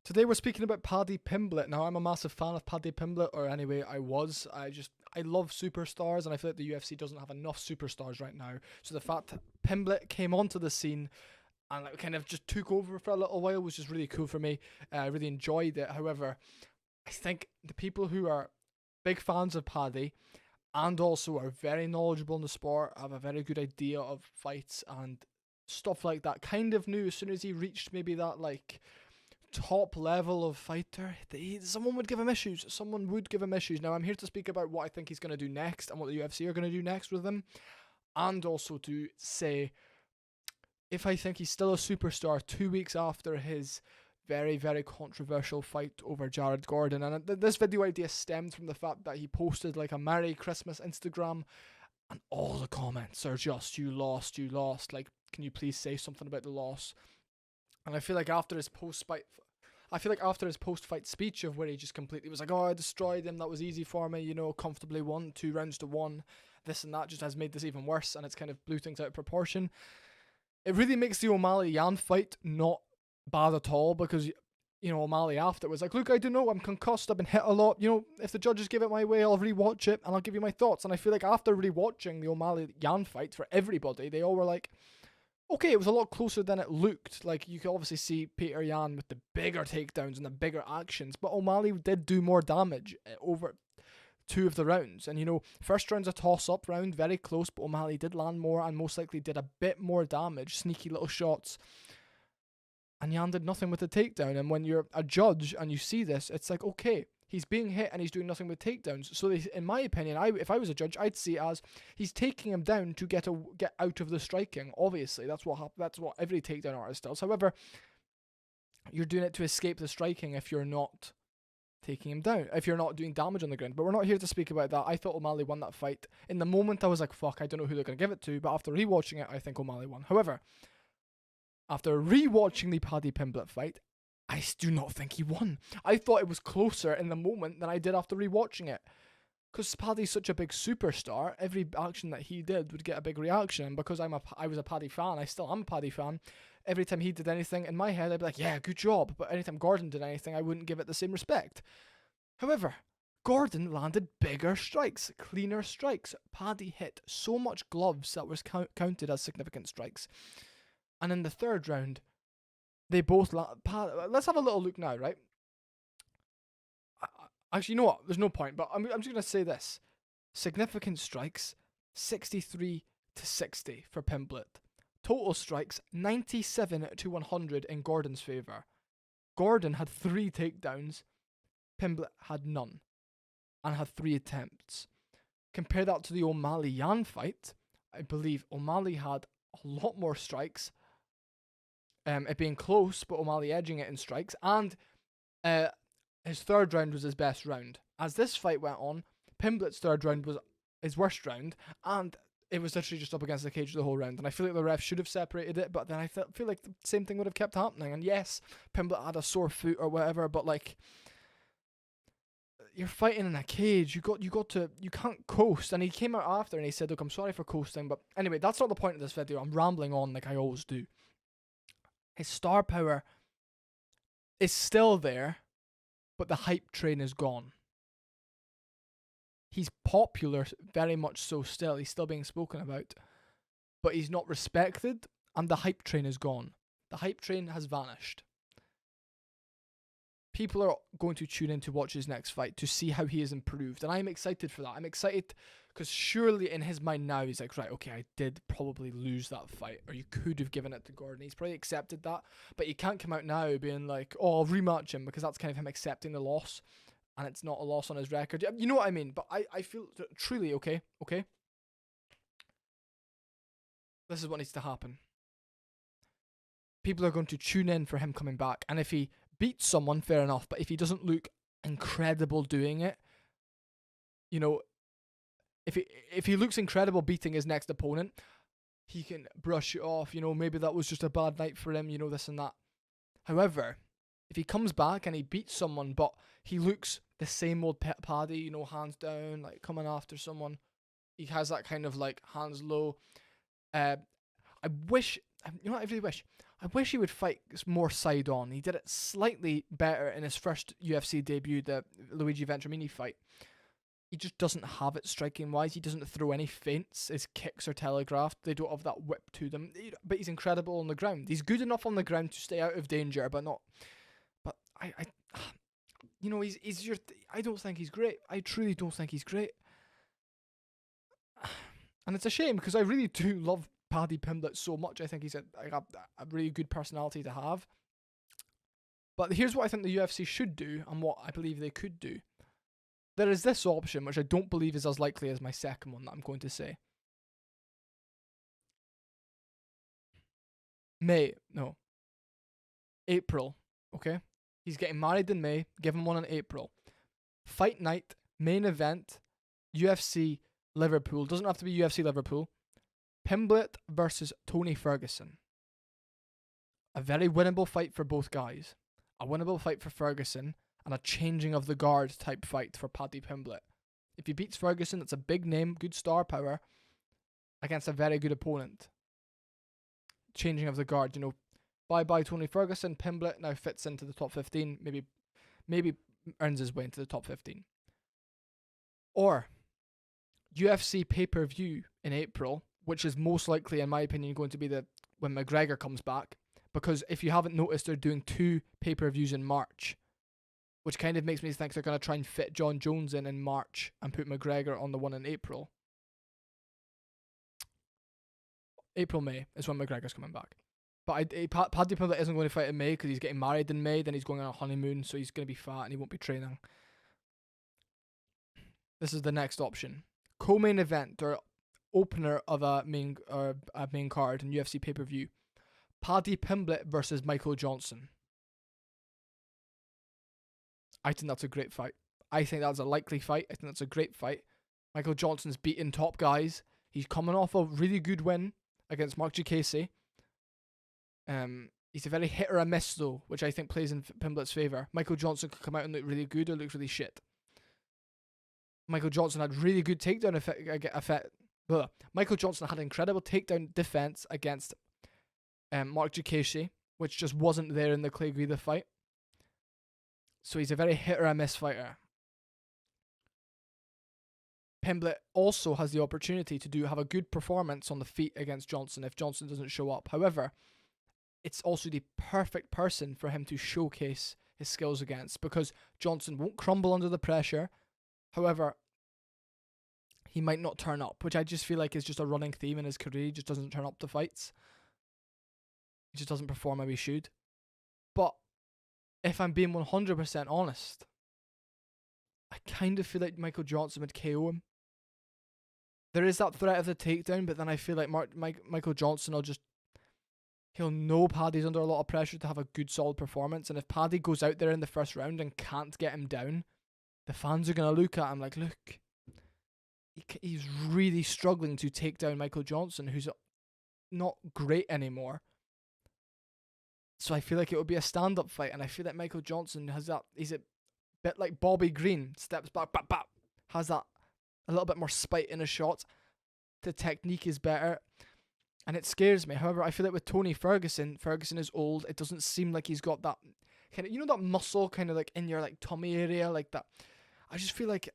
Today we're speaking about Paddy Pimblett. Now, I'm a massive fan of Paddy Pimblett, or anyway, I was. I love superstars, and I feel like the UFC doesn't have enough superstars right now. So the fact that Pimblett came onto the scene and like, kind of just took over for a little while was just really cool for me. I really enjoyed it. However, I think the people who are big fans of Paddy and also are very knowledgeable in the sport, have a very good idea of fights and stuff like that, kind of knew as soon as he reached maybe that like top level of fighter, someone would give him issues. Someone would give him issues. Now, I'm here to speak about what I think he's going to do next and what the UFC are going to do next with him, and also to say if I think he's still a superstar 2 weeks after his very, very controversial fight over Jared Gordon. And this video idea stemmed from the fact that he posted like a Merry Christmas Instagram, and all the comments are just, you lost, like, can you please say something about the loss? And I feel like after his post-fight speech of where he just completely was like, oh, I destroyed him, that was easy for me, comfortably won, 2 rounds to 1, this and that, just has made this even worse, and it's kind of blew things out of proportion. It really makes the O'Malley-Yan fight not bad at all, because, O'Malley after was like, look, I don't know, I'm concussed, I've been hit a lot, if the judges give it my way, I'll rewatch it, and I'll give you my thoughts. And I feel like after rewatching the O'Malley-Yan fight, for everybody, they all were like, okay, it was a lot closer than it looked. Like, you could obviously see Peter Yan with the bigger takedowns and the bigger actions, but O'Malley did do more damage over 2 of the rounds. And, first round's a toss-up round, very close, but O'Malley did land more and most likely did a bit more damage, sneaky little shots. And Yan did nothing with the takedown. And when you're a judge and you see this, it's like, okay, he's being hit and he's doing nothing with takedowns. So in my opinion, if I was a judge, I'd see it as he's taking him down to get out of the striking. Obviously, that's what every takedown artist does. However, you're doing it to escape the striking if you're not taking him down, if you're not doing damage on the ground. But we're not here to speak about that. I thought O'Malley won that fight. In the moment, I was like, fuck, I don't know who they're going to give it to. But after rewatching it, I think O'Malley won. However, after rewatching the Paddy Pimblett fight, I do not think he won. I thought it was closer in the moment than I did after rewatching it. Because Paddy's such a big superstar, every action that he did would get a big reaction. And because I was a Paddy fan, I still am a Paddy fan, every time he did anything, in my head, I'd be like, yeah, good job. But anytime Gordon did anything, I wouldn't give it the same respect. However, Gordon landed bigger strikes, cleaner strikes. Paddy hit so much gloves that was counted as significant strikes. And in the third round, they both let's have a little look now, right? Actually, you know what? There's no point, but I'm just going to say this. Significant strikes, 63 to 60 for Pimblett. Total strikes, 97 to 100 in Gordon's favour. Gordon had 3 takedowns. Pimblett had none. And had 3 attempts. Compare that to the O'Malley-Yan fight. I believe O'Malley had a lot more strikes. It being close, but O'Malley edging it in strikes, and his third round was his best round. As this fight went on, Pimblett's third round was his worst round, and it was literally just up against the cage the whole round. And I feel like the ref should have separated it, but then I feel like the same thing would have kept happening. And yes, Pimblett had a sore foot or whatever, but like, you're fighting in a cage. You can't coast. And he came out after and he said, look, I'm sorry for coasting, but anyway, that's not the point of this video. I'm rambling on like I always do. His star power is still there, but the hype train is gone. He's popular, very much so still. He's still being spoken about, but he's not respected, and the hype train is gone. The hype train has vanished. People are going to tune in to watch his next fight to see how he has improved, and I'm excited for that. I'm excited because surely in his mind now he's like, right, okay, I did probably lose that fight, or you could have given it to Gordon. He's probably accepted that, but he can't come out now being like, oh, I'll rematch him, because that's kind of him accepting the loss, and it's not a loss on his record. You know what I mean? But I feel truly, okay, this is what needs to happen. People are going to tune in for him coming back, and if he beats someone, fair enough, but if he doesn't look incredible doing it, if he looks incredible beating his next opponent, he can brush it off, maybe that was just a bad night for him, this and that. However, if he comes back and he beats someone, but he looks the same old Paddy, hands down, like coming after someone, he has that kind of like hands low. I really wish I wish he would fight more side on. He did it slightly better in his first UFC debut, the Luigi Venturini fight. He just doesn't have it striking wise. He doesn't throw any feints. His kicks are telegraphed. They don't have that whip to them. But he's incredible on the ground. He's good enough on the ground to stay out of danger, but not. But I don't think he's great. I truly don't think he's great. And it's a shame because I really do love Paddy Pimblett so much. I think he's a really good personality to have. But here's what I think the UFC should do and what I believe they could do. There is this option, which I don't believe is as likely as my second one that I'm going to say. April, okay? He's getting married in May. Give him one in April. Fight night, main event, UFC Liverpool. Doesn't have to be UFC Liverpool. Pimblett versus Tony Ferguson. A very winnable fight for both guys. A winnable fight for Ferguson and a changing of the guard type fight for Paddy Pimblett. If he beats Ferguson, it's a big name, good star power against a very good opponent. Changing of the guard, bye-bye Tony Ferguson. Pimblett now fits into the top 15, maybe earns his way into the top 15. Or UFC pay-per-view in April, which is most likely, in my opinion, going to be when McGregor comes back. Because if you haven't noticed, they're doing 2 pay-per-views in March, which kind of makes me think they're going to try and fit John Jones in March and put McGregor on the one in April. May is when McGregor's coming back. But Paddy Pimblett isn't going to fight in May because he's getting married in May, then he's going on a honeymoon, so he's going to be fat and he won't be training. This is the next option. Co-main event or opener of a main card in UFC pay-per-view. Paddy Pimblett versus Michael Johnson. I think that's a great fight. I think that's a likely fight. I think that's a great fight. Michael Johnson's beaten top guys. He's coming off a really good win against Mark Jacasey. He's a very hit or a miss though, which I think plays in Pimblett's favour. Michael Johnson could come out and look really good or look really shit. Michael Johnson had really good takedown effect. Michael Johnson had incredible takedown defense against Mark Jacasey, which just wasn't there in the Clay Guida fight. So he's a very hit or a miss fighter. Pimblett also has the opportunity to have a good performance on the feet against Johnson if Johnson doesn't show up. However, it's also the perfect person for him to showcase his skills against because Johnson won't crumble under the pressure. However, he might not turn up, which I just feel like is just a running theme in his career. He just doesn't turn up to fights. He just doesn't perform how he should. But if I'm being 100% honest, I kind of feel like Michael Johnson would KO him. There is that threat of the takedown, but then I feel like Michael Johnson he'll know Paddy's under a lot of pressure to have a good solid performance, and if Paddy goes out there in the first round and can't get him down, the fans are going to look at him like, look, he's really struggling to take down Michael Johnson, who's not great anymore. So I feel like it would be a stand-up fight, and I feel like Michael Johnson he's a bit like Bobby Green, steps back, has that a little bit more spite in his shots. The technique is better, and it scares me. However, I feel like with Tony Ferguson is old. It doesn't seem like he's got that kind of, that muscle kind of like in your like tummy area, like that. I just feel like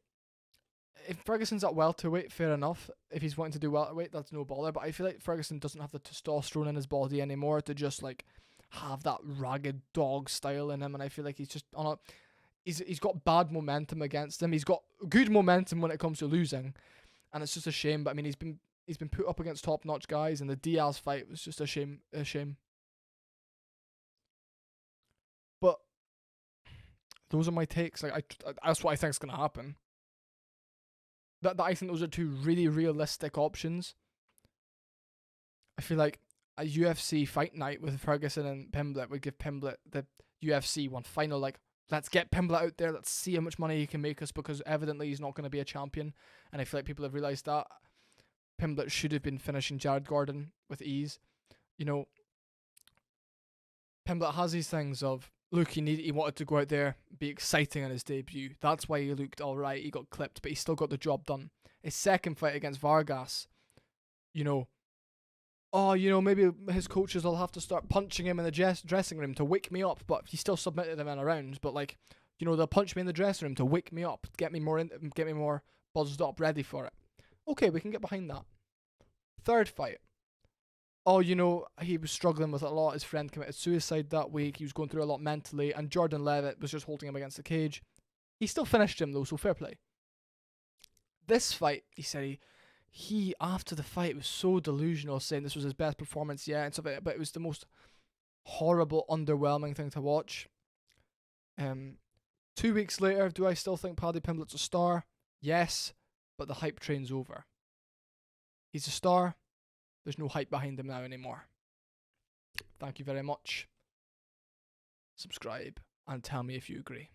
if Ferguson's at welterweight, fair enough. If he's wanting to do welterweight, that's no bother. But I feel like Ferguson doesn't have the testosterone in his body anymore to just like have that ragged dog style in him, and I feel like he's just he's got bad momentum against him. He's got good momentum when it comes to losing, and it's just a shame. But I mean, he's been put up against top notch guys, and the Diaz fight was just a shame. But those are my takes. Like that's what I think is gonna happen. That I think those are 2 really realistic options. I feel like a UFC fight night with Ferguson and Pimblett would give Pimblett the UFC one final, like, let's get Pimblett out there, let's see how much money he can make us, because evidently he's not going to be a champion, and I feel like people have realised that. Pimblett should have been finishing Jared Gordon with ease. Pimblett has these things of, look, he wanted to go out there, be exciting on his debut. That's why he looked alright, he got clipped, but he still got the job done. His second fight against Vargas, oh, you know, maybe his coaches will have to start punching him in the dressing room to wake me up, but he still submitted them in a round. But like, you know, they'll punch me in the dressing room to wake me up, get me more buzzed up, ready for it. Okay, we can get behind that. Third fight. Oh, you know, he was struggling with it a lot. His friend committed suicide that week. He was going through a lot mentally, and Jordan Levitt was just holding him against the cage. He still finished him though, so fair play. This fight, he said he after the fight was so delusional, saying this was his best performance yet and stuff like that, but it was the most horrible, underwhelming thing to watch. 2 weeks later, do I still think Paddy Pimblett's a star? Yes, but the hype train's over. He's a star. There's no hype behind him now anymore. Thank you very much. Subscribe and tell me if you agree.